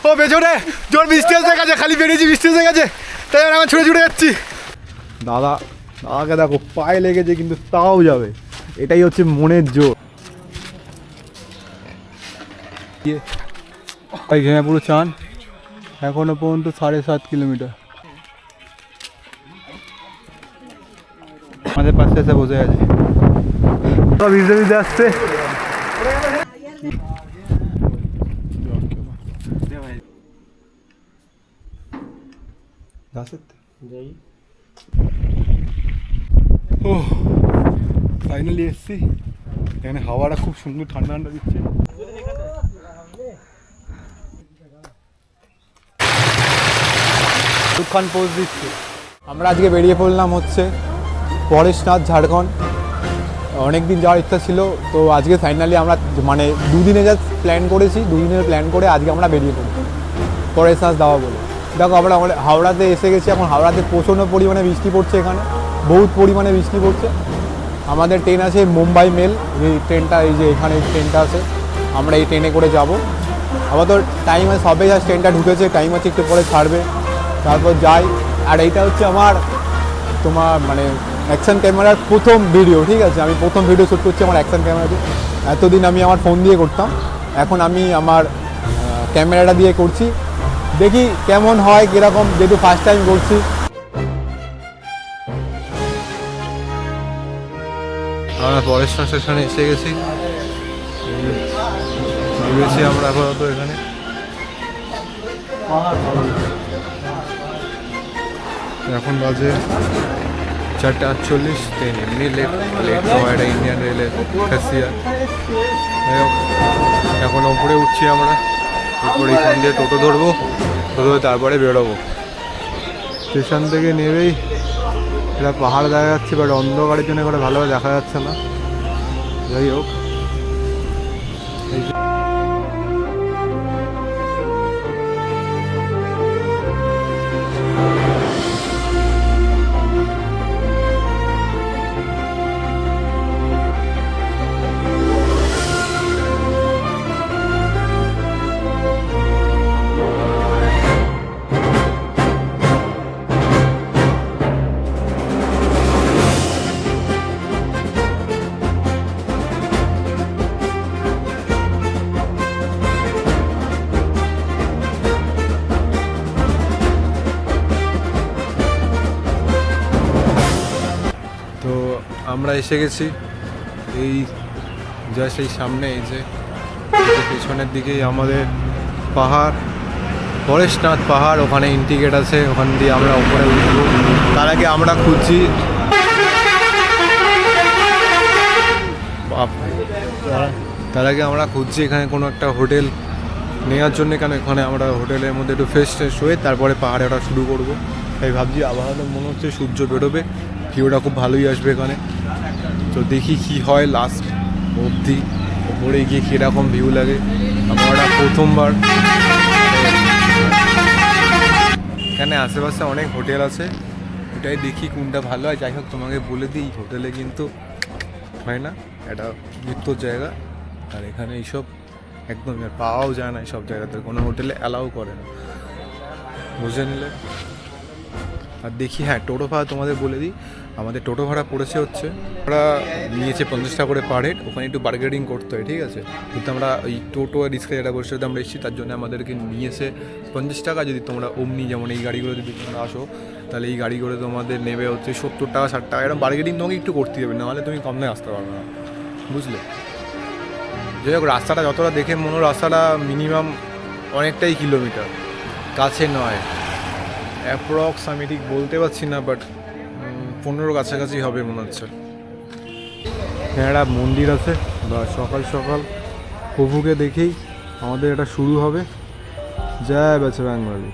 ও পেছনে জোর বৃষ্টি আসতে গেছে, খালি বেরিয়েছি বৃষ্টি আসতে গেছে, তাই আমরা ছুটে ছুটে যাচ্ছি। দাদাকে দেখো পায়ে লেগেছে কিন্তু তাও যাবে, এটাই হচ্ছে মনের জোর। ঘেমে পুরো চান, এখনো পর্যন্ত 7.5 কিলোমিটার। আমাদের পাশে এসে বসে আছে, ভিজতে ভিজতে আসছে। ও ফাইনালি এসছি, এখানে হাওয়াটা খুব সুন্দর ঠান্ডা ঠান্ডা দিচ্ছে। দুখান পোজ দিচ্ছে। আমরা আজকে বেরিয়ে পড়লাম হচ্ছে পরেশনাথ, ঝাড়খণ্ড। অনেক দিন যাওয়ার ইচ্ছা ছিল, তো আজকে ফাইনালি আমরা মানে দুদিনে যা প্ল্যান করেছি, দুদিনের প্ল্যান করে আজকে আমরা বেরিয়ে পড়ি পরেশনাথ যাওয়া বলে। দেখো আমরা হাওড়াতে এসে গেছি, এখন হাওড়াতে প্রচণ্ড পরিমাণে বৃষ্টি পড়ছে, এখানে বহুত পরিমাণে বৃষ্টি পড়ছে। আমাদের ট্রেন আছে মুম্বাই মেল, এই ট্রেনটা, এই যে এখানে ট্রেনটা আছে, আমরা এই ট্রেনে করে যাব। আবার তো টাইম আছে, সবে যা ট্রেনটা ঢুকেছে, টাইম আছে, একটু পরে ছাড়বে, তারপর যাই। আর এইটা হচ্ছে আমার তোমার মানে অ্যাকশন ক্যামেরার প্রথম ভিডিও, ঠিক আছে? আমি প্রথম ভিডিও শ্যুট করছি আমার অ্যাকশন ক্যামেরাতে। এতদিন আমি আমার ফোন দিয়ে করতাম, এখন আমি আমার ক্যামেরাটা দিয়ে করছি। দেখি কেমন হয়, কীরকম, যেহেতু ফার্স্ট টাইম করছি। আমরা পরেশনাথ স্টেশনে এসে গেছি, ভেবেছি আমরা আপাতত এখানে। এখন বাজে 4:48, ট্রেন এমনি লেট হওয়া, এটা ইন্ডিয়ান রেলের খাসিয়া। যাই হোক, এখন ওপরে উঠছি আমরা, উপরে এখান দিয়ে টোটো ধরবো, টোটো তারপরে বেরোবো। স্টেশন থেকে নেবেই এটা পাহাড় দেখা যাচ্ছে, বাট অন্ধকারের জন্য করে ভালোভাবে দেখা যাচ্ছে না। যাই হোক, আমরা এসে গেছি এই জাস্ট এই সামনে, এই যে পেছনের দিকেই আমাদের পাহাড়, পরেশনাথ পাহাড়। ওখানে ইন্টিগেট আছে, ওখান দিয়ে আমরা উপরে উঠবো। তার আগে আমরা খুঁজছি এখানে কোনো একটা হোটেল নেওয়ার জন্য, কেন এখানে আমরা হোটেলের মধ্যে একটু ফ্রেশ হয়ে তারপরে পাহাড়ে ওটা শুরু করবো। তাই ভাবছি, আবহাওয়াটা মনে হচ্ছে সূর্য বেরোবে, ভিউটা খুব ভালোই আসবে এখানে। তো দেখি কি হয় লাস্ট অবধি, ওপরে গিয়ে কীরকম ভিউ লাগে। আমরা প্রথমবার, এখানে আশেপাশে অনেক হোটেল আছে, ওটাই দেখি কোনটা ভালো হয়। যাই হোক, তোমাকে বলে দিই, হোটেলে কিন্তু হয় না, এটা গুরুত্বর জায়গা, আর এখানে এইসব একদম পাওয়াও যায় না, এইসব জায়গাতে কোনো হোটেলে অ্যালাউ করে না, বুঝে নিলে। আর দেখি, হ্যাঁ, টোটো ভাড়া তোমাদের বলে দিই, আমাদের টোটো ভাড়া পড়েছে হচ্ছে, আমরা নিয়েছে 50 টাকা করে পার হেড। ওখানে একটু বার্গেনিং করতে হয়, ঠিক আছে? কিন্তু আমরা ওই টোটো আর রিক্সা যেটা করছি, আমরা এসেছি, তার জন্য আমাদেরকে নিয়েছে 50 টাকা। যদি তোমরা অমনি, যেমন এই গাড়িগুলো যদি তোমরা আসো, তাহলে এই গাড়িগুলো তোমাদের নেবে হচ্ছে 70 টাকা, 60 টাকা। এরকম বার্গেনিং তোমাকে একটু করতে হবে, নাহলে তুমি কম দামে আসতে পারবে না, বুঝলে? যাই হোক, রাস্তাটা যতটা দেখে মনে হয়, রাস্তাটা মিনিমাম অনেকটাই কিলোমিটার, কাছে নয়। অ্যাপ্রক্স আমি ঠিক বলতে পারছি না, বাট 15 কাছাকাছি হবে মনে হচ্ছে। এখানে একটা মন্দির আছে, বা সকাল সকাল প্রভুকে দেখেই আমাদের এটা শুরু হবে। জয় বজরংবলী।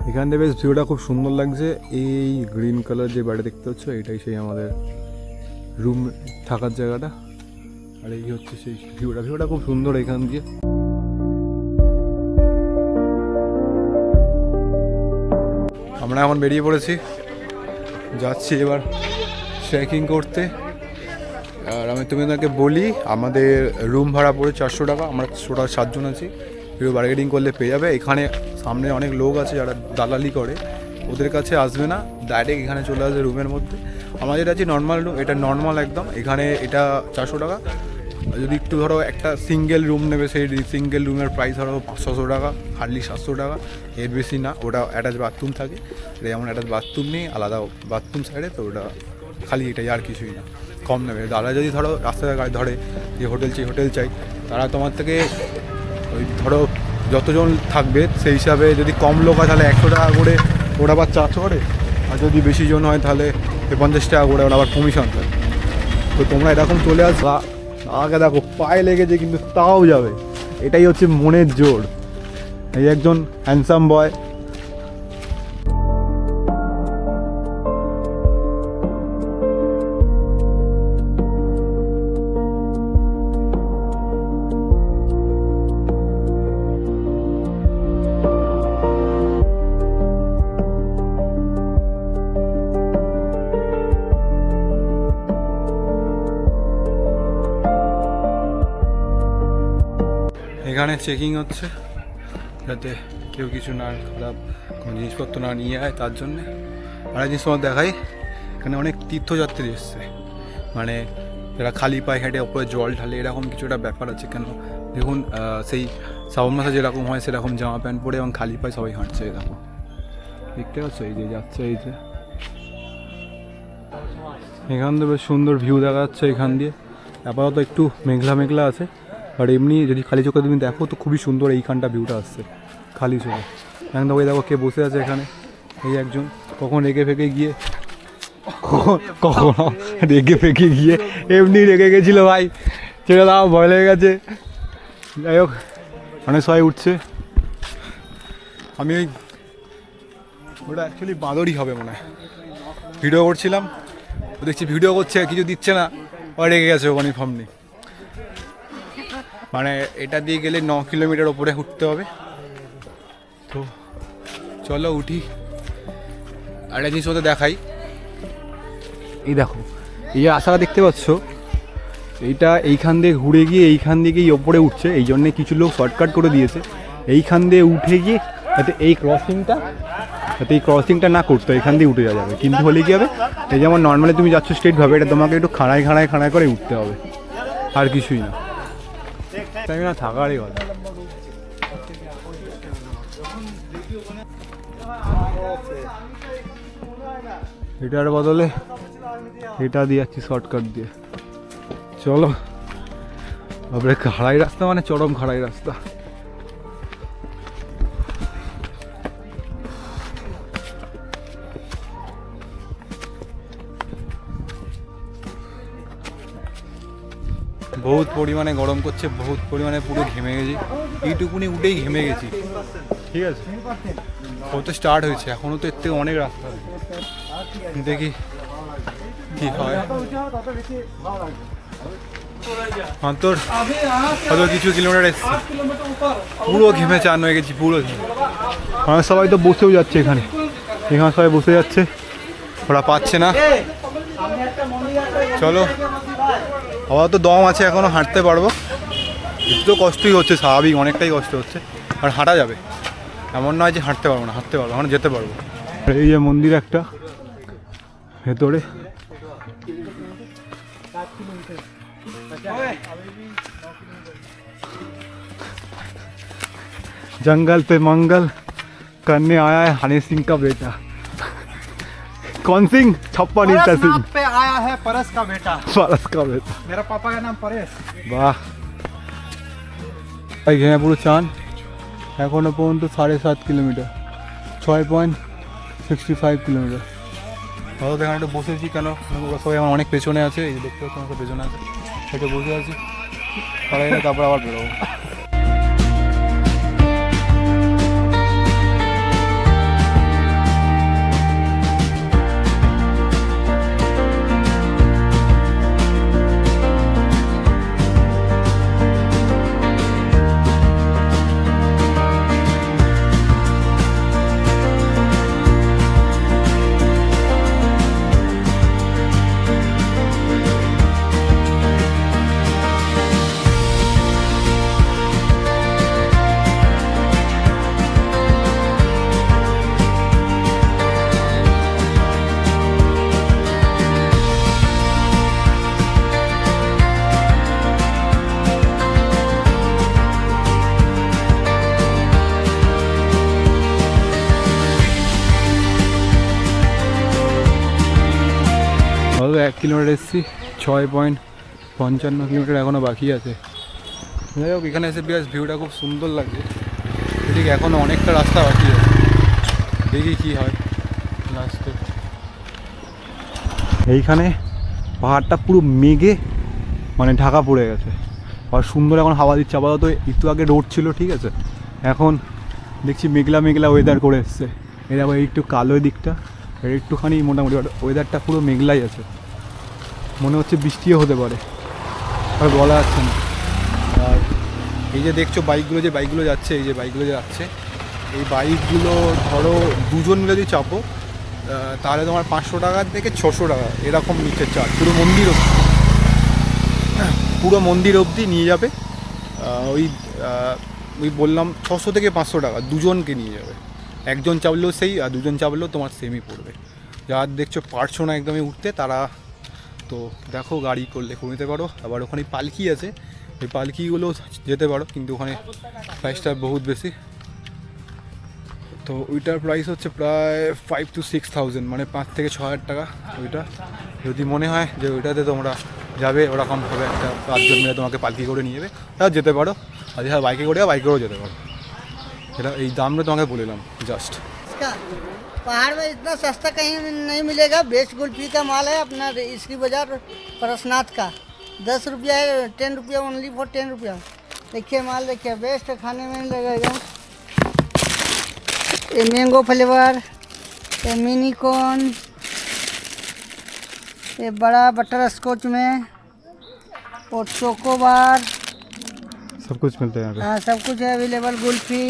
এখান থেকে বেশ ভিউটা খুব সুন্দর লাগছে। এই গ্রিন কালার যে বাড়ি দেখতে পাচ্ছ, এটাই সেই আমাদের রুম থাকার জায়গাটা। আর এই হচ্ছে সেই ভিউটা খুব সুন্দর এখান দিয়ে। আমরা এখন বেরিয়ে পড়েছি, যাচ্ছি এবার ট্রেকিং করতে। আর আমি তোমাদেরকে বলি, আমাদের রুম ভাড়া পড়ে 400 টাকা। আমরা 7জন আছি, একটু বার্গেনিং করলে পেয়ে যাবে। এখানে সামনে অনেক লোক আছে যারা দালালি করে, ওদের কাছে আসবে না, ডাইরেক্ট এখানে চলে আসবে রুমের মধ্যে। আমাদের আছে নর্মাল রুম, এটা নর্মাল একদম। এখানে এটা 400 টাকা। যদি একটু ধরো একটা সিঙ্গেল রুম নেবে, সেই সিঙ্গেল রুমের প্রাইস ধরো 500 টাকা, হার্ডলি 700 টাকা, এর বেশি না। ওটা অ্যাটাচ বাথরুম থাকে, এটা যেমন অ্যাটাচ বাথরুম নেই, আলাদা বাথরুম সাইডে, তো ওটা খালি এটাই, আর কিছুই না, কম নেবে। দাদা যদি ধরো রাস্তায় গাড়ি ধরে যে হোটেল চাই, তারা তোমার থেকে ওই ধরো যতজন থাকবে সেই হিসাবে, যদি কম লোক হয় তাহলে 100 টাকা করে ওরা আবার চার্জ করে, আর যদি বেশি জন হয় তাহলে 50 টাকা করে ওরা আবার কমিশন দেয়। তো তোমরা এরকম চলে আসবা। আগে দেখো পায়ে লেগেছে কিন্তু তাও যাবে, এটাই হচ্ছে মনের জোর। এই একজন হ্যান্ডসাম বয়, এখানে চেকিং হচ্ছে যাতে কেউ কিছু না খারাপ কোনো জিনিসপত্র না নিয়ে যায়, তার জন্যে। আর জিনিস তোমার দেখাই, এখানে অনেক তীর্থযাত্রী এসছে, মানে যারা খালি পায়ে হেঁটে ওপরে জল ঢালে, এরকম কিছু একটা ব্যাপার আছে। কেন দেখুন, সেই শ্রাবণ মাসে যেরকম হয় সেরকম জামা প্যান্ট পরে এবং খালি পায়ে সবাই হাঁটছে। এরকম দেখতে পাচ্ছ, এই যে যাচ্ছে, এই যে এখান থেকে বেশ সুন্দর ভিউ দেখা যাচ্ছে। এখান দিয়ে আপাতত একটু মেঘলা আছে, আর এমনি যদি খালি চোখে তুমি দেখো তো খুবই সুন্দর এইখানটা ভিউটা আসছে খালি চোখে। এখন তো ওই দেখো কে বসে আছে এখানে, এই একজন। কখন রেগে ফেঁকে গিয়ে এমনি রেগে গেছিলো ভাই, ছেড়ে দাও, ভয় লেগে গেছে। যাই হোক, অনেক সবাই উঠছে। আমি ওটা অ্যাকচুয়ালি বাঁদরই হবে মনে হয়। ভিডিও করছিলাম, দেখছি ভিডিও করছে, কিছু দিচ্ছে না, ও রেগে গেছে, কনফার্ম নেই। মানে এটা দিয়ে গেলে 9 কিলোমিটার ওপরে উঠতে হবে। তো চলো উঠি। আর একটা জিনিস ওদের দেখাই, এই দেখো এই যে রাস্তাটা দেখতে পাচ্ছ, এইটা এইখান দিয়ে ঘুরে গিয়ে এইখান দিয়ে গিয়ে ওপরে উঠছে। এই জন্যে কিছু লোক শর্টকাট করে দিয়েছে, এইখান দিয়ে উঠে গিয়ে যাতে এই ক্রসিংটা না করতে, এখান দিয়ে উঠে যাওয়া যাবে। কিন্তু হলে কী হবে, এই যেমন নর্মালি তুমি যাচ্ছ স্ট্রেটভাবে, এটা তোমাকে একটু খাড়ায় করে উঠতে হবে, আর কিছুই না। তাই না, থাকারই কথা। এটার বদলে এটা দিয়ে যাচ্ছি শর্টকাট দিয়ে। চলো, তারপরে খাড়াই রাস্তা, মানে চরম খাড়াই রাস্তা। বহুত পরিমাণে গরম করছে, বহুত পরিমাণে পুরো ঘেমে গেছি। এইটুকুনি উঠেই ঘেমে গেছি, ঠিক আছে। কত স্টার্ট হয়েছে, এখনও তো এর থেকে অনেক রাস্তা আছে, দেখি কি হয়। তোর হয়তো কিছু কিলোমিটার এসছে, পুরো ঘেমে চান হয়ে গেছি, পুরো ঘেমে। মানে সবাই তো বসেও যাচ্ছে এখানে সবাই বসে যাচ্ছে, ওরা পাচ্ছে না। চলো, আবার তো দম আছে, এখনও হাঁটতে পারবো। একটু তো কষ্টই হচ্ছে, স্বাভাবিক, অনেকটাই কষ্ট হচ্ছে। আর হাঁটা যাবে, এমন নয় যে হাঁটতে পারবো না, হাঁটতে পারবো, এখন যেতে পারবো। এই যে মন্দির একটা ভেতরে, जंगल पे मंगल करने आया है हनी सिंह का बेटा। कौन सिंह? छप्पन इंच सिंह पे आया है परस का बेटा। मेरा पापा का नाम परेश। वाह, ঘেমে পুরো চান। এখনো পর্যন্ত 7.5 কিলোমিটার, 6.65 কিলোমিটার। হয়তো এখানে একটু বসেছি, কেন ওরা সবাই আমার অনেক পেছনে আছে, এই যে দেখতে পাচ্ছি আমার পেছনে আছে, সেটা বসে আছি। তারপর আবার বেরোবো। 1 কিলোমিটার এসেছি, 6.55 কিলোমিটার এখনও বাকি আছে। যাই হোক, এখানে এসে বেশ ভিউটা খুব সুন্দর লাগে। ঠিক এখনও অনেকটা রাস্তা বাকি আছে, দেখি কী হয় লাস্টে। এইখানে পাহাড়টা পুরো মেঘে মানে ঢাকা পড়ে গেছে, আর সুন্দর এখন হাওয়া দিচ্ছে। আপাতত একটু আগে রোদ ছিল, ঠিক আছে, এখন দেখছি মেঘলা মেঘলা ওয়েদার করে এসছে। এই আবার একটু কালো দিকটা, এর একটুখানি মোটামুটি ওয়েদারটা পুরো মেঘলাই আছে, মনে হচ্ছে বৃষ্টিও হতে পারে, আর বলা যাচ্ছে না। আর এই যে দেখছো বাইকগুলো যাচ্ছে, এই যে বাইকগুলো যাচ্ছে, এই বাইকগুলো ধরো দুজন মিলে যদি চাপো তাহলে তোমার 500 টাকা থেকে 600 টাকা এরকম নিচে চার্জ, পুরো মন্দির অবধি নিয়ে যাবে। ওই বললাম 600 থেকে 500 টাকা দুজনকে নিয়ে যাবে। একজন চাপলেও সেই, আর দুজন চাপলেও তোমার সেমই পড়বে। যারা দেখছো পারছো না একদমই উঠতে, তারা তো দেখো গাড়ি করলে করে নিতে পারো। আবার ওখানে পালকি আছে, ওই পালকিগুলো যেতে পারো, কিন্তু ওখানে প্রাইসটা বহুত বেশি। তো ওইটার প্রাইস হচ্ছে প্রায় 5 to 6,000, মানে 5 থেকে 6,000 টাকা। ওইটা যদি মনে হয় যে ওইটাতে তোমরা যাবে, ওরকমভাবে একটা 5 জন মিলে তোমাকে পালকি করে নিয়ে যাবে, তাহলে যেতে পারো। আর যারা বাইকে করে বাইকেও যেতে পারো। এটা এই দামটা তোমাকে বলে দিলাম জাস্ট। पहाड़ में इतना सस्ता कहीं नहीं मिलेगा। बेस्ट गुल्फी का माल है अपना इसकी बाजार परसनाथ का। 10 रुपया है, 10 रुपया ओनली फॉर 10 रुपया। देखिए माल, देखिए बेस्ट, खाने में नहीं लगेगा। ये मैंगो फ्लेवर, ये मिनी कॉर्न, ये बड़ा बटर स्कॉच में, और चोकोबार, सब कुछ मिलता है यहाँ पे। हाँ सब कुछ है अवेलेबल। गुल्फी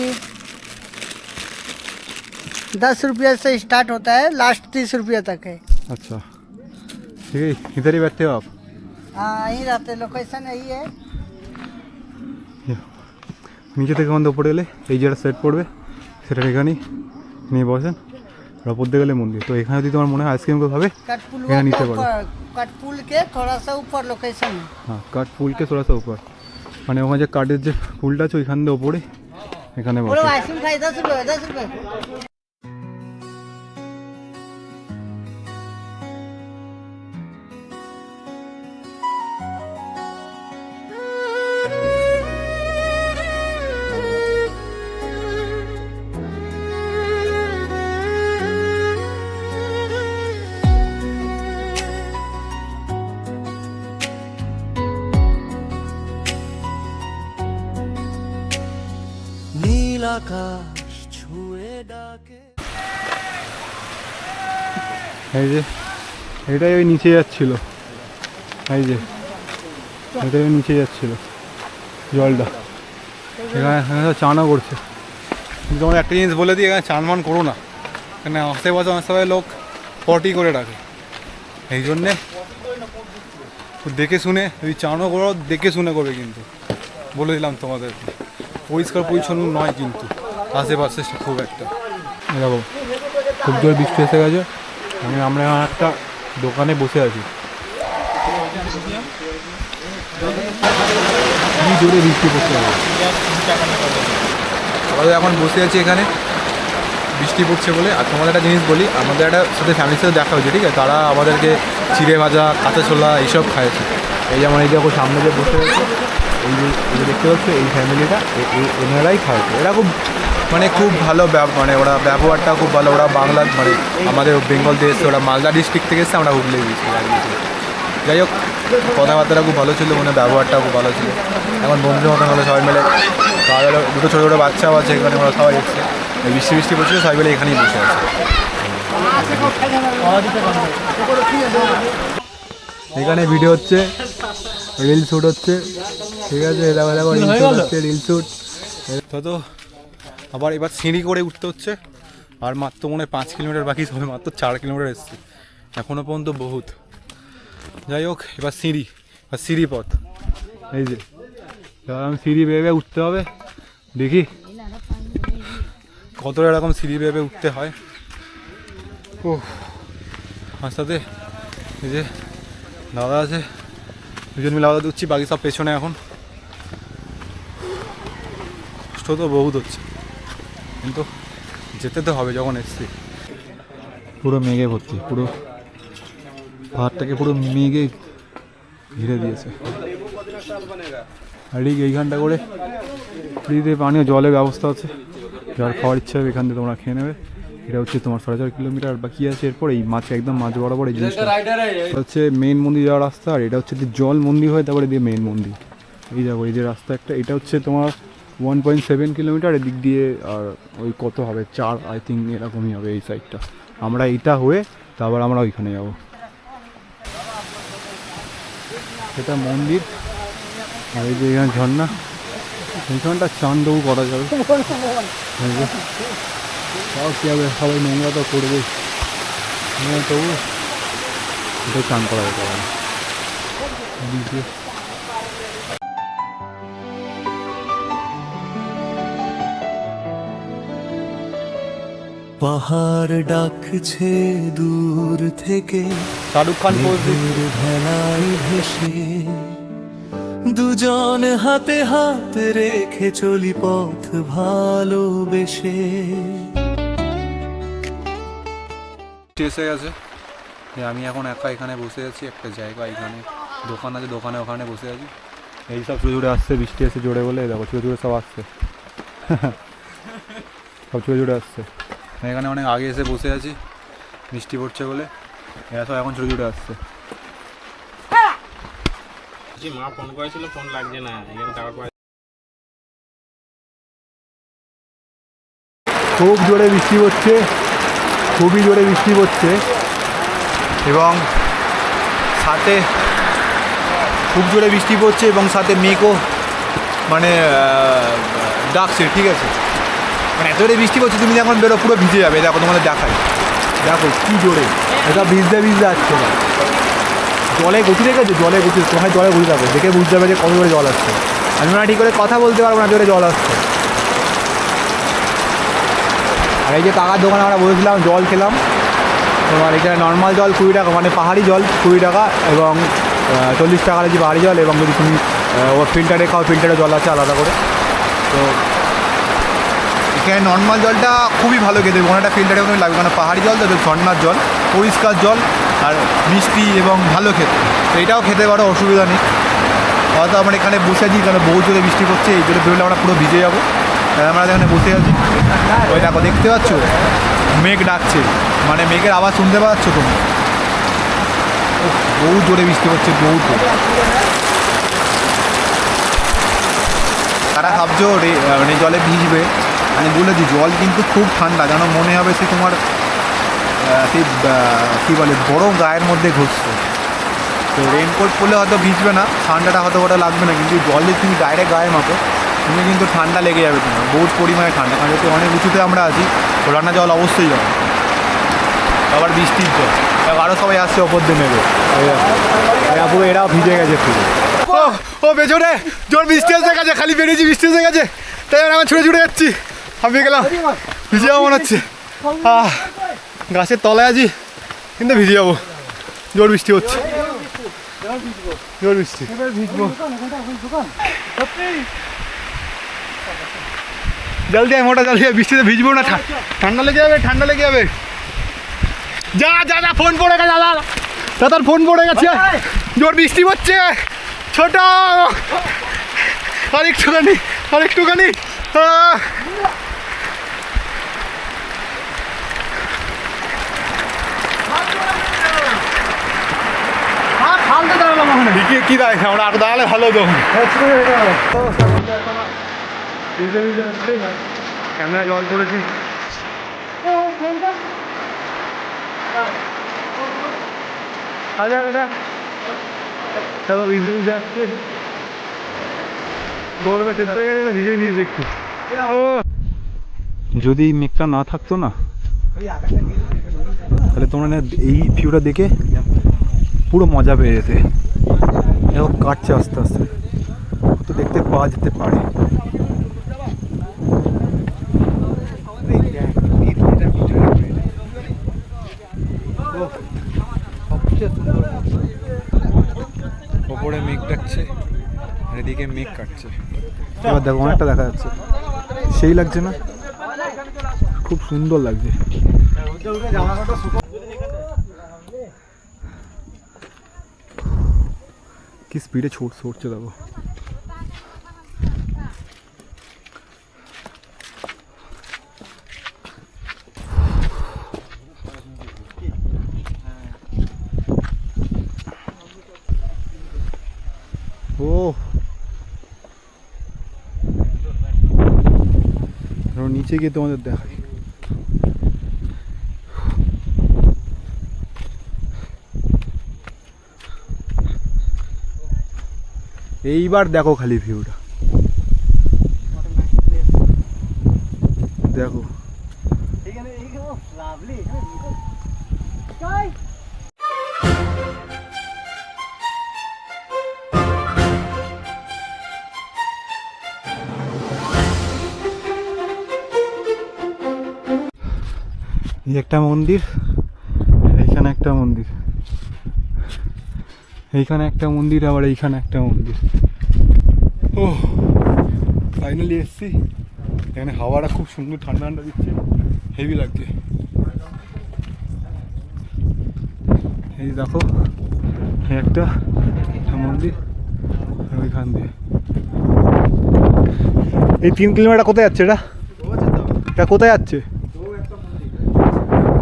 10 रुपये से स्टार्ट होता है, लास्ट 30 रुपये तक है। अच्छा ठीक है, इधर ही बैठते हो आप? हाँ यहीं रहते, लोकेशन यही है। নিচে থেকে আমাদের উপরে এলে এই যেটা সেট পড়বে সেটা এখানেই নিয়ে বসেন, আর ওপর দিয়ে গেলে মন্দির। তো এখানে যদি তোমার মনে হয় আইসক্রিম খাবে, এখানে নিতে পারো। कटपुल के थोड़ा सा ऊपर लोकेशन है। হ্যাঁ, কাঠ পুলকে थोड़ा सा ऊपर, মানে ওখানে যে কাঠের যে পুলটা আছে ওইখান দিয়ে ওপরে এখানে बोलो বসে। आइसक्रीम खाई 10 रुपये, 10 रुपये। এই যে এটাই ওই নিচে যাচ্ছিল, এই যে এটাই ওই নিচে যাচ্ছিল জলটা। এখানে তো চানও করছে, কিন্তু তোমার একটা জিনিস বলে দিই, এখানে চান মান করো না, এখানে আশেপাশে অনেক সময় লোক পটি করে রাখে। এই জন্যে দেখে শুনে যদি চানও করো, দেখে শুনে করবে, কিন্তু বলে দিলাম তোমাদের। পরিষ্কার পরিচ্ছন্ন নয় কিন্তু আশেপাশে খুব একটা। এরকম খুব জোর বৃষ্টি এসে গেছে, আমরা এখন একটা দোকানে বসে আছি। কি জোরে বৃষ্টি পড়ছে, আমাদের এখন বসে আছি এখানে বৃষ্টি পড়ছে বলে। আর তোমাদের একটা জিনিস বলি, আমাদের একটা সাথে ফ্যামিলির সাথে দেখা হয়েছে, ঠিক আছে, তারা আমাদেরকে চিড়ে ভাজা, কাঁচা ছোলা এইসব খাইয়েছে। এই যেমন এই দেখো সামনে যে বসে রয়েছে, এই যে দেখতে পাচ্ছ, এই ফ্যামিলিটা এনারাই খাইয়েছে। এরা খুব মানে খুব ভালো, মানে ওরা ব্যবহারটা খুব ভালো। ওরা বাংলা মানে আমাদের বেঙ্গল থেকে এসছে, ওরা মালদা ডিস্ট্রিক্ট থেকে এসছে, আমরা হুগলি গিয়েছি। যাই হোক, কথাবার্তাটা খুব ভালো ছিল, মানে ব্যবহারটা খুব ভালো ছিল। এখন বন্ধুদের মতন হলো সবাই মিলে খাওয়া দাওয়া। দুটো ছোটো ছোটো বাচ্চাও আছে এখানে, ওরা সবাই এসছে। বৃষ্টি পড়ছিল, সবাই মিলে এখানেই বসে আছে। এখানে ভিডিও হচ্ছে, রিল শ্যুট হচ্ছে, ঠিক আছে, রিল শ্যুট। তো আবার এবার সিঁড়ি করে উঠতে হচ্ছে, আর মাত্র মনে হয় 5 কিলোমিটার বাকি, সবে মাত্র 4 কিলোমিটার এসেছি, এখনও পর্যন্ত বহুত। যাই হোক, এবার সিঁড়ি পথ, এই যে আমি সিঁড়ি বেয়ে উঠতে হবে, দেখি কতটা এরকম সিঁড়ি বেয়ে উঠতে হয়। ও আমার সাথে এই যে দাদা আছে, দুজন মিলে আলাদা উঠছি, বাকি সব পেছনে। এখন কষ্ট তো বহুত হচ্ছে, কিন্তু যেতে তো হবে যখন এসছি। পুরো মেঘে ভর্তি, পুরো পাহাড়টাকে পুরো মেঘে ঘিরে দিয়েছে। আর এইখানটা করে ফ্রিতে পানীয় জলের ব্যবস্থা আছে, যার খাওয়ার ইচ্ছা হবে এখান থেকে তোমরা খেয়ে নেবে। এটা হচ্ছে তোমার 4.5 কিলোমিটার বাকি আছে, এরপর এই মাছ একদম মাঝ বরাবর এই জিনিসটা হচ্ছে মেন মন্দির যাওয়ার রাস্তা। আর এটা হচ্ছে জল মন্দির হয়, তারপরে দিয়ে মেন মন্দির। এই যাবো এই যে রাস্তা একটা, এটা হচ্ছে তোমার 1.7 কিলোমিটার এদিক দিয়ে, আর ওই কত হবে 4 আই থিঙ্ক এরকমই হবে এই সাইডটা। আমরা এইটা হয়ে তারপর আমরা ওইখানে যাবো। এটা মন্দির, আর এই যে এখানে ঝর্ণা, এইখানটা চান্দও করা যাবে। তাও কী হবে, সবাই নোংরা তো করবে, তবু এটা চান করা যেতে পারে। পাহাড় ডাকছে দূর থেকে, শাহরুখ খান ভেলায় ভেসে দুজন হাতে হাত রেখে চলি পথ ভালোবেসে। এসে গেছে, আমি এখন একা এখানে বসে আছি একটা জায়গা, এখানে দোকান আছে, দোকানে ওখানে বসে আছি। এই সব চুড়ে জুড়ে আসছে, বৃষ্টি এসে জোরে বলে দেখো চুড়ে জুড়ে সব আসছে, সব চুড়ে জুড়ে আসছে। এখানে অনেক আগে এসে বসে আছি, বৃষ্টি পড়ছে বলে এরা সব এখন চুড়ে জুড়ে আসছে। মা ফোন করেছিল, ফোন লাগছে না, এখানে টাকা পাওয়া। খুব জোরে বৃষ্টি পড়ছে, খুবই জোরে বৃষ্টি পড়ছে, এবং সাথে খুব জোরে বৃষ্টি পড়ছে এবং সাথে মেঘও মানে ডাকছে, ঠিক আছে। মানে এত জোরে বৃষ্টি পড়ছে, তুমি যখন বেরো পুরো ভিজে যাবে। দেখো তোমাদের দেখাই, দেখো কী জোরে এটা ভিজতে ভিজতে আসছে না। জলে গতি রেখেছে, জলে গতি, তোমার জলে গতি থাকবে, দেখে বুঝতে হবে যে কত জোরে জল আসছে। আমি না ঠিক করে কথা বলতে পারবো না, জোরে জল আসছে। আর এই যে কাকার দোকানে আমরা বসেছিলাম, জল খেলাম। তোমার এখানে নর্মাল জল 20 টাকা, মানে পাহাড়ি জল 20 টাকা, এবং 40 টাকা যে পাহাড়ি জল, এবং যদি তুমি ও ফিল্টারে খাও, ফিল্টারে জল আছে আলাদা করে। তো এখানে নর্মাল জলটা খুবই ভালো খেতে, ওখানে ফিল্টারে কোনো লাগবে, কারণ পাহাড়ি জল তো ঝর্নার জল, পরিষ্কার জল আর মিষ্টি এবং ভালো খেতে। তো এটাও খেতে পারো, অসুবিধা নেই। হয়তো আমরা এখানে বসে আছি, কারণ বহু জোরে বৃষ্টি পড়ছে, এই জোরে বেরোলে আমরা পুরো ভিজে যাবো। আমরা এখানে বসে আছি, ওই দেখো দেখতে পাচ্ছ মেঘ ডাকছে, মানে মেঘের আওয়াজ শুনতে পাচ্ছ তুমি? বহু জোরে বৃষ্টি হচ্ছে, বহু জোরে। তারা ভাবছো মানে জলে ভিজবে, আমি বলেছি জল কিন্তু খুব ঠান্ডা, যেন মনে হবে সে তোমার সেই কী বলে বরফ গায়ের মধ্যে ঘুরছে। তো রেনকোট পরলে হয়তো ভিজবে না, ঠান্ডাটা হয়তো ওটা লাগবে না, কিন্তু জলে তুমি ডাইরেক্ট গায়ে মাপো, তুমি কিন্তু ঠান্ডা লেগে যাবে তোমার, বহুত পরিমাণে ঠান্ডা। কারণ যেহেতু অনেক উঁচুতে আমরা আছি, রান্না জল অবশ্যই যাবে। আবার বৃষ্টির জল, আরও সবাই আসছে ওপর দিয়ে নেবে, পুরো এরাও ভিজে গেছে পুরো। ও পেছনে জোর বৃষ্টি এসে গেছে, খালি বেরিয়েছি বৃষ্টি এসে গেছে, তাই আমার ছুটে ছুটে যাচ্ছি। আমি গেলাম ভিজে যাবো মনে হচ্ছে, গাছের তলায় আছি কিন্তু ভিজে যাবো, জোর বৃষ্টি হচ্ছে, জোর বৃষ্টি। জলদি আয় মোটা, জলদি আয়, বৃষ্টিতে ভিজবো না, ঠান্ডা লেগে যাবে, ঠান্ডা লেগে যাবে। যা যা যা, ফোন পড়ে গেছে দাদা, দাদার ফোন পড়ে গেছে, জোর বৃষ্টি পড়ছে, ছোট আরেকটুখানি, আরেকটুখানি। কি দাঁড়ায়, আমরা আরো দাঁড়ালে ভালো তো। ক্যামেরা জল পড়েছে, যদি মেঘটা না থাকতো না, তাহলে তোমরা এই ভিউটা দেখে পুরো মজা পেয়ে যেতে। দেখো কাটছে আস্তে আস্তে, তো দেখতে পাওয়া যেতে পারে। ওপরে মেঘ ডাকছে, আর এদিকে মেঘ কাটছে। এবার দেখো অনেকটা দেখা যাচ্ছে, সেই লাগছে না? খুব সুন্দর লাগছে। কি স্পিডে ছড়ছে দেখো। ও নিচে গিয়ে তোমাদের দেখাই। এইবার দেখো খালি ভিউটা দেখো। এই একটা মন্দির, এইখানে একটা মন্দির, এইখানে একটা মন্দির, আবার এইখানে একটা মন্দির। ও ফাইনালি এসছি। এখানে হাওয়াটা খুব সুন্দর ঠান্ডা ঠান্ডা দিচ্ছে, হেভি লাগছে। এই দেখো একটা মন্দির, ওইখান দিয়ে এই 3 কিলোমিটার কোথায় যাচ্ছে? এটা কোথায় যাচ্ছে?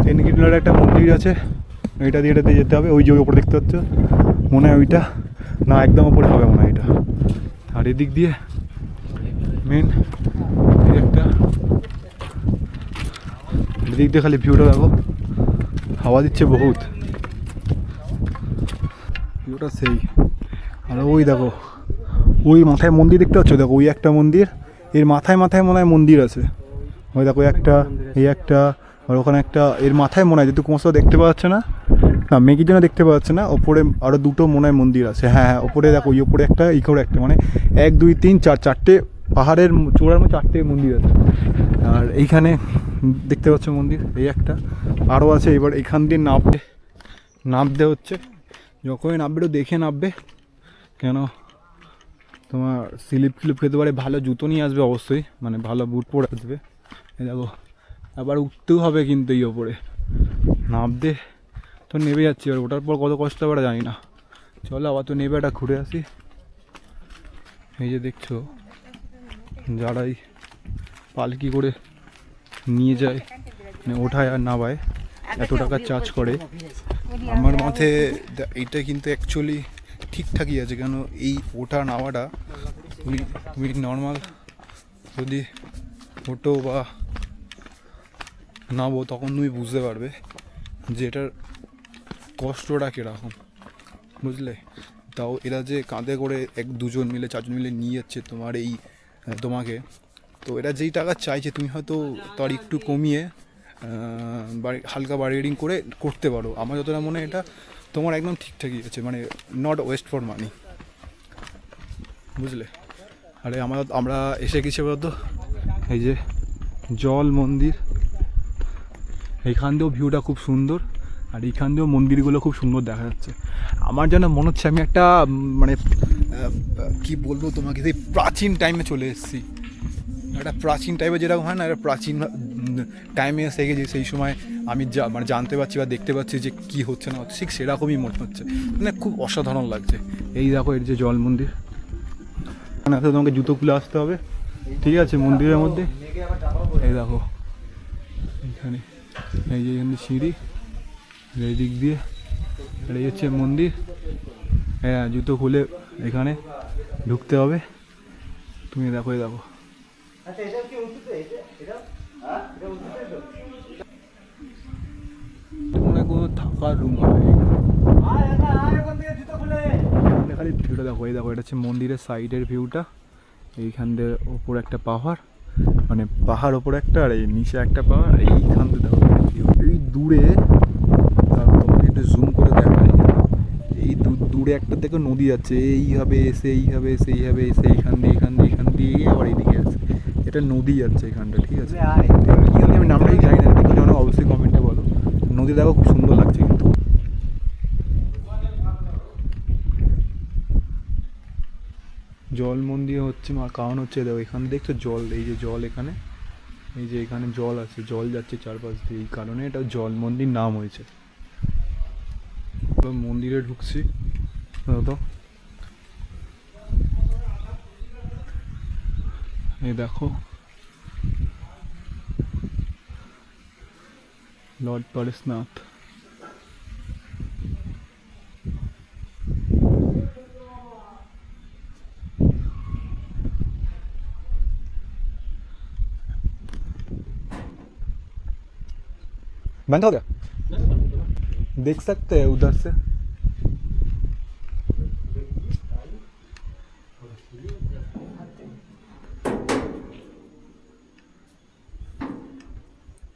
3 কিলোমিটার একটা মন্দির আছে, এটা দিয়ে যেতে হবে। ওই যে ওপরে দেখতে পাচ্ছ, মনে হয় ওইটা না, একদম ওপরে হবে মনে হয় এটা। আর এদিক দিয়ে মেন একটা, এদিক দিয়ে খালি ভিউটা দেখো, হাওয়া দিচ্ছে বহুত, ভিউটা সেই। আর ওই দেখো ওই মাথায় মন্দির দেখতে পাচ্ছ, দেখো ওই একটা মন্দির, এর মাথায় মাথায় মনে হয় মন্দির আছে। ওই দেখো একটা, এই একটা, আর ওখানে একটা, এর মাথায় মনে হয়, যেহেতু কোথাও দেখতে পাওয়া যাচ্ছে না, না মেঘের জন্য দেখতে পাওয়া যাচ্ছে না, ওপরে আরও দুটো মনে হয় মন্দির আছে। হ্যাঁ হ্যাঁ, ওপরে দেখো, ওই ওপরে একটা, এই করে একটা, মানে 1 2 3 4 চারটে পাহাড়ের চূড়ার মধ্যে 4টে মন্দির আছে। আর এইখানে দেখতে পাচ্ছ মন্দির, এই একটা আরও আছে। এবার এখান দিয়ে নামতে হচ্ছে, যখনই নামবে একটু দেখে নামবে, কেন তোমার স্লিপ খেতে পারে। ভালো জুতো নিয়ে আসবে অবশ্যই, মানে ভালো বুট পরে আসবে। এই দেখো আবার উঠতেও হবে কিন্তু, এই ওপরে নামতে তো নেমে যাচ্ছি। এবার ওটার পর কত কষ্ট হবে জানি না। চলো আবার তো নেবে, একটা ঘুরে আসি। এই যে দেখছো যারাই পালকি করে নিয়ে যায়, মানে ওঠায় আর নামায়, এত টাকা চার্জ করে। আমার মতে এইটা কিন্তু অ্যাকচুয়ালি ঠিকঠাকই আছে, কেন এই ওঠা নামাটা তুমি নর্মাল যদি ওঠো বা নামো, তখন তুমি বুঝতে পারবে যে এটার কষ্টটা কীরকম, বুঝলে। তাও এরা যে কাঁধে করে 1 2 জন মিলে 4 জন মিলে নিয়ে যাচ্ছে তোমাকে, তো এরা যেই টাকা চাইছে তুমি হয়তো তার একটু কমিয়ে হালকা বার্গেনিং করে করতে পারো। আমার যতটা মনে হয় এটা তোমার একদম ঠিকঠাকই আছে, মানে নট ওয়েস্ট ফর মানি, বুঝলে। আরে আমরা এসে গেছি বলতো এই যে জল মন্দির, এইখান দিয়েও ভিউটা খুব সুন্দর, আর এইখান দিয়েও মন্দিরগুলো খুব সুন্দর দেখা যাচ্ছে। আমার যেন মনে হচ্ছে আমি একটা মানে কি বলবো তোমাকে, সেই প্রাচীন টাইমে চলে এসেছি। একটা প্রাচীন টাইমে যেরকম হয় না, একটা প্রাচীন টাইমে এসে গেছি, সেই সময় আমি মানে জানতে পারছি বা দেখতে পাচ্ছি যে কী হচ্ছে না হচ্ছে, ঠিক সেরকমই মনে হচ্ছে, মানে খুব অসাধারণ লাগছে। এই দেখো এর যে জল মন্দির, মানে তোমাকে জুতো খুলে আসতে হবে, ঠিক আছে, মন্দিরের মধ্যে। এই দেখো এখানে, এই যে এখানে সিঁড়ি, এই দিক দিয়ে, আর এই হচ্ছে মন্দির। হ্যাঁ, জুতো খুলে এখানে ঢুকতে হবে। তুমি দেখো, এই দেখো মনে কোনো থাকার রুম হবে। খালি ভিউটা দেখো, এই দেখো এটা হচ্ছে মন্দিরের সাইডের ভিউটা। এইখান দিয়ে ওপরে একটা পাহাড়, মানে পাহাড় ওপরে একটা, আর এই নিচে একটা পাহাড়। এইখান দিয়ে দেখো এই দূরে, তোমাকে একটু জুম করে দেখাই, এই দূরে একটা থেকে নদী যাচ্ছে, এইভাবে এসে এইভাবে এসে এইভাবে এসে এইখান দিয়ে আবার এইদিকে আছে। এটা নদী যাচ্ছে এখানটা, ঠিক আছে। কি নদী আমি নামটাই জানি না, দেখো জানো অবশ্যই কমেন্টে বলো। নদী দেখো খুব সুন্দর লাগছে কিন্তু। জল মন্দির হচ্ছে কারণ হচ্ছে দেখো এখানে দেখছো জল, এই যে জল এখানে, এই যে এখানে জল আছে, জল যাচ্ছে চারপাশ দিয়ে, এই কারণে এটা জল মন্দির নাম হয়েছে। মন্দিরে ঢুকছি তো এই দেখো লর্ড পরেশনাথ। बंद हो गया? देख सकते हैं उधर से।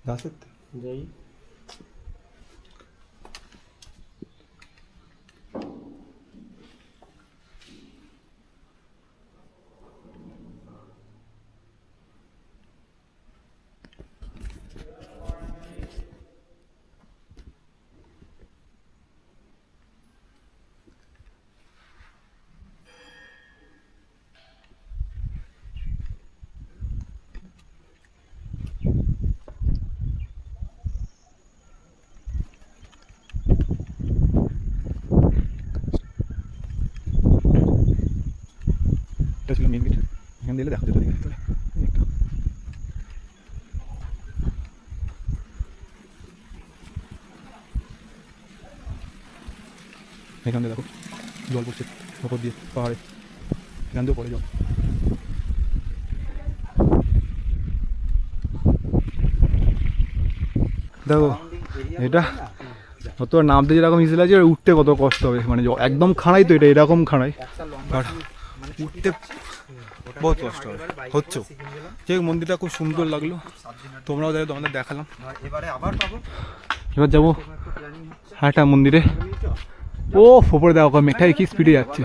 जा सकते जाइए। এটা ছিল মেন গেট, এখান দিলে দেখা যেত ভিতরে। এখান দিয়ে দেখো জল পড়ছে ওপর দিয়ে পাহাড়ে, এখান দিয়েও পড়ে জল। দেখো এটা অত নামতে যেরকম ইজি লাগছে উঠতে কত কষ্ট হবে, মানে একদম খাড়াই তো, এটা এরকম খাড়াই আর উঠতে বহুত কষ্ট হবে। হচ্ছে যে মন্দিরটা খুব সুন্দর লাগলো, তোমরাও দেখো, তোমাদের দেখালাম। এবার যাবো একটা মন্দিরে। ও ওপরে দেখো মেঘটাই কি স্পিডে যাচ্ছে।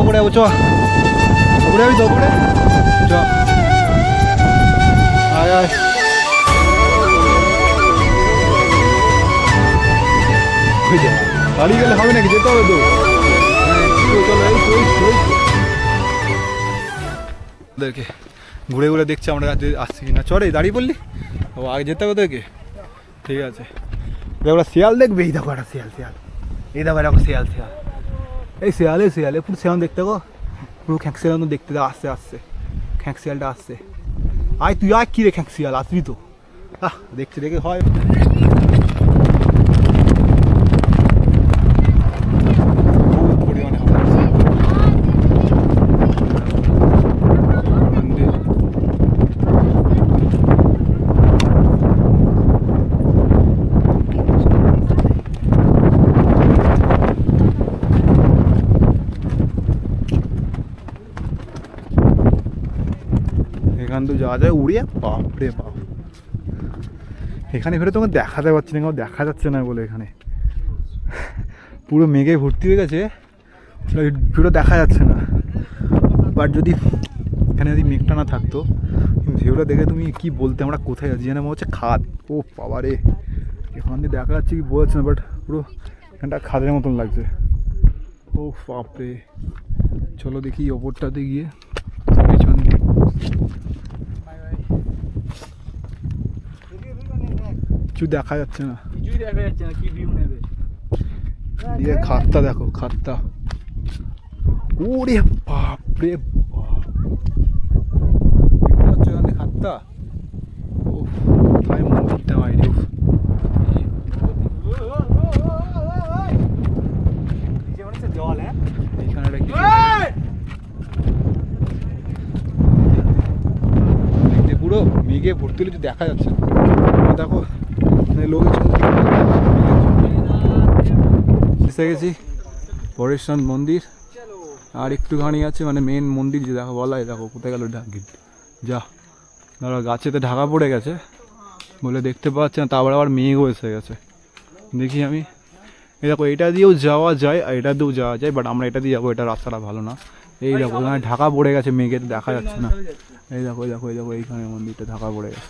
ওপরে চ ওপরে আমি ওপরে চ আয় আয়। পালিয়ে গেলে হবে নাকি, যেতে হবে তো। চলো ওদেরকে ঘুরে ঘুরে দেখছি আমরা আসছি কিনা। চলে দাঁড়িয়ে পড়লি, ও আগে যেতে হবে ওদেরকে। ঠিক আছে, ওরা শিয়াল দেখবে। এই দেখো একটা শিয়াল, শিয়াল এই দেখো দেখো শিয়াল, শিয়াল এই শিয়ালে শিয়ালে পুরো শিয়াল দেখতে গো, পুরো খ্যাঁক শিয়াল দেখতে দাও। আসছে আসছে খ্যাঁক শিয়ালটা আসছে। আয় তুই আয়, কি রে খ্যাঁক শিয়াল আসবি তো। দেখছি দেখে হয়। এখান তো যাওয়া যায় উড়ে, বাপরে বাপ। এখানে ফেরে তোমাকে দেখাতে পারছি না, দেখা যাচ্ছে না বলে এখানে পুরো মেঘে ভর্তি হয়ে গেছে, ভিউটা দেখা যাচ্ছে না। বাট যদি এখানে যদি মেঘটা না থাকতো, ভিউটা দেখে তুমি কি বলতে আমরা কোথায় যাচ্ছি, যেন মনে হচ্ছে খাদ। ও বাবা রে, এখান দিয়ে দেখা যাচ্ছে কি বোঝাচ্ছে না, বাট পুরো এখানটা খাদের মতন লাগছে। ও বাপরে, চলো দেখি ওপরটাতে গিয়ে। কিছু দেখা যাচ্ছে না, কিছুই দেখা যাচ্ছে না, কি ভিউ নেবে। দিয়ে খাতটা দেখো, খাতটা ওরে বাপরে বাপ, দেখতে পাচ্ছ এখানে খাতটা। ও ভাই মন্দিরটা বাইরে জল, হ্যাঁ এইখানে পুরো মেঘে ভর্তি হলে দেখা যাচ্ছে না। দেখো লোক এসে গেছি পরেশনাথ মন্দির, আর একটুখানি আছে মানে মেন মন্দির যে দেখো বলা। দেখো কোথায় গেল যা, ধরো গাছেতে ঢাকা পড়ে গেছে বলে দেখতে পাচ্ছে না, তারপর আবার মেঘও এসে গেছে। দেখি আমি এই দেখো এটা দিয়েও যাওয়া যায় আর এটা দিয়েও যাওয়া যায়, বাট আমরা এটা দিয়ে যাবো, এটা রাস্তাটা ভালো না। এই দেখো ওখানে ঢাকা পড়ে গেছে, মেঘে দেখা যাচ্ছে না। এই দেখো এই দেখো এই দেখো এইখানে মন্দিরটা ঢাকা পড়ে গেছে।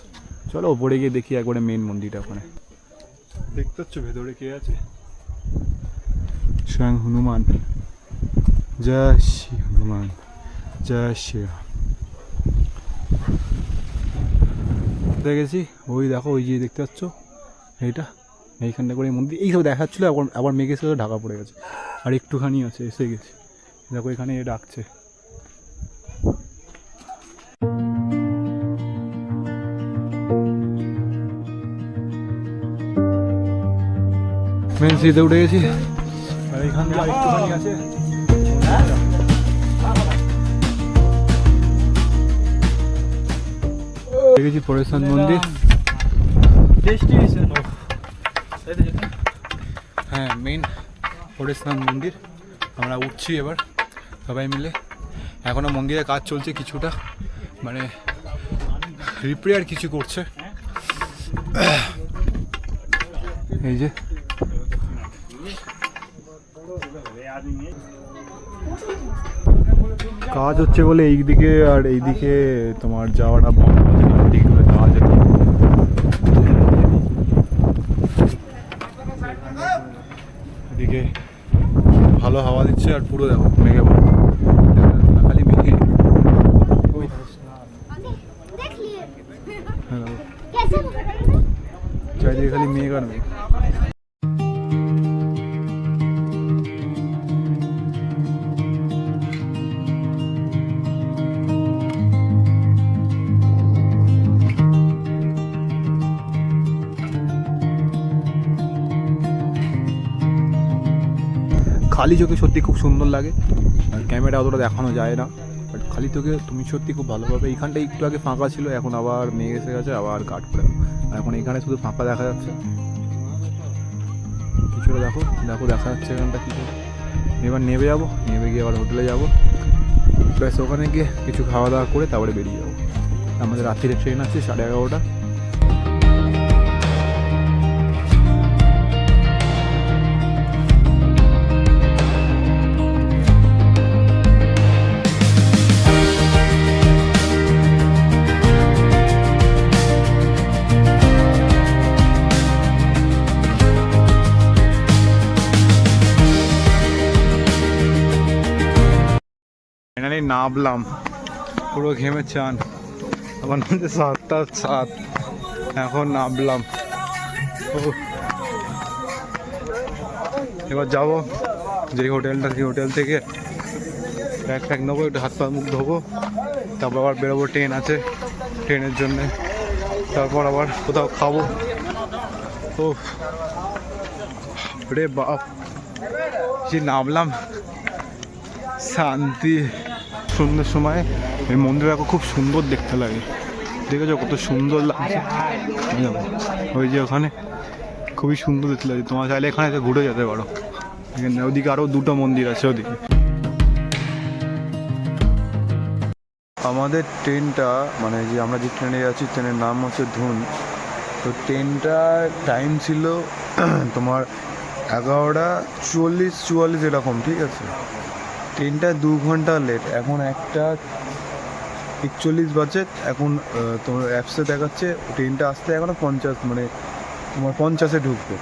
চলো ওপরে গিয়ে দেখি একবারে মেন মন্দিরটা ওখানে। দেখতে পাচ্ছ ভেতরে কে আছে? স্বয়ং হনুমান। জয় শ্রী হনুমান, জয় শ্রী রাম। দেখেছি ওই দেখো ওই যে দেখতে পাচ্ছ এইটা, এইখানটা করে মন্দির এইসব দেখাচ্ছিলো, আবার মেঘে এসে ঢাকা পড়ে গেছে। আর একটুখানি আছে, এসে গেছে। দেখো এখানে ডাকছে। মেন সিতে উঠে গেছি, আর এইখান দিয়ে একটুখানি আছে। দেখেছি পরেশনাথ মন্দির। হ্যাঁ মেন পরেশনাথ মন্দির। আমরা উঠছি এবার সবাই মিলে। এখনও মন্দিরে কাজ চলছে কিছুটা, মানে রিপেয়ার কিছু করছে। এই যে কাজ হচ্ছে বলে এইদিকে আর এইদিকে তোমার যাওয়াটা বন্ধ আছে, এইদিকে যাওয়া যেত। এদিকে ভালো হাওয়া দিচ্ছে আর পুরো দেখো মেঘে ভরা, খালি মেঘে। চারিদিকে খালি মেঘ আর মেঘ। খালি চোখে সত্যি খুব সুন্দর লাগে, আর ক্যামেরা অতটা দেখানো যায় না, বাট খালি চোখে তুমি সত্যি খুব ভালোভাবে। এইখানটা একটু আগে ফাঁকা ছিল, এখন আবার মেঘ এসে গেছে, আবার কাট করে। এখন এখানে শুধু ফাঁকা দেখা যাচ্ছে, কিছুটা দেখো দেখো দেখা যাচ্ছে এখানটা কিছু। এবার নেমে যাবো, নেমে গিয়ে আবার হোটেলে যাবো, ব্যাস ওখানে গিয়ে কিছু খাওয়া দাওয়া করে তারপরে বেরিয়ে যাবো। আমাদের রাত্রিরে ট্রেন আছে 11:30। ফাইনালি নামলাম, পুরো ঘেমে চান। আমার মধ্যে 7:07, এখন নামলাম। এবার যাবো যে হোটেলটা, সেই হোটেল থেকে ব্যাগ ফ্যাগ নেবো, একটু হাত পা মুখ ধোবো, তারপর আবার বেরোবো। ট্রেন আছে, ট্রেনের জন্যে। তারপর আবার কোথাও খাবো। ও রে বাপ, যে নামলাম, শান্তি। সন্ধ্যের সময় এই মন্দিরটা খুব সুন্দর দেখতে লাগে, দেখেছো কত সুন্দর লাগছে। ওই যে ওখানে খুবই সুন্দর দেখতে লাগে, তোমার চাইলে এখানে এসে ঘুরে যেতে পারো। এখানে ওদিকে আরও 2টা মন্দির আছে ওদিকে। আমাদের ট্রেনটা, মানে যে আমরা যে ট্রেনে যাচ্ছি, ট্রেনের নাম হচ্ছে ধুন। তো ট্রেনটার টাইম ছিল তোমার 11:40-44 এরকম, ঠিক আছে। ট্রেনটা 2 ঘন্টা লেট, এখন 1:41 বাজে। এখন তোমার অ্যাপসে দেখাচ্ছে ট্রেনটা আসতে এখনও 50, মানে তোমার 50-এ ঢুকবে,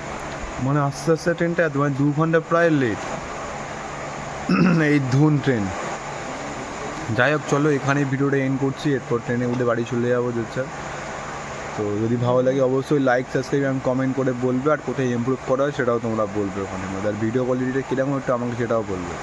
মানে আস্তে আস্তে ট্রেনটা মানে 2 ঘন্টা প্রায় লেট এই ধুন ট্রেন। যাই হোক চলো এখানেই ভিডিওটা এন্ড করছি, এরপর ট্রেনে উঠে বাড়ি চলে যাবো যেটা। তো যদি ভালো লাগে অবশ্যই লাইক, সাবস্ক্রাইব এবং কমেন্ট করে বলবে, আর কোথায় ইমপ্রুভ করা হয় সেটাও তোমরা বলবে ওখানে। আর ভিডিও কোয়ালিটিটা কীরকম একটু আমাকে সেটাও বলবে।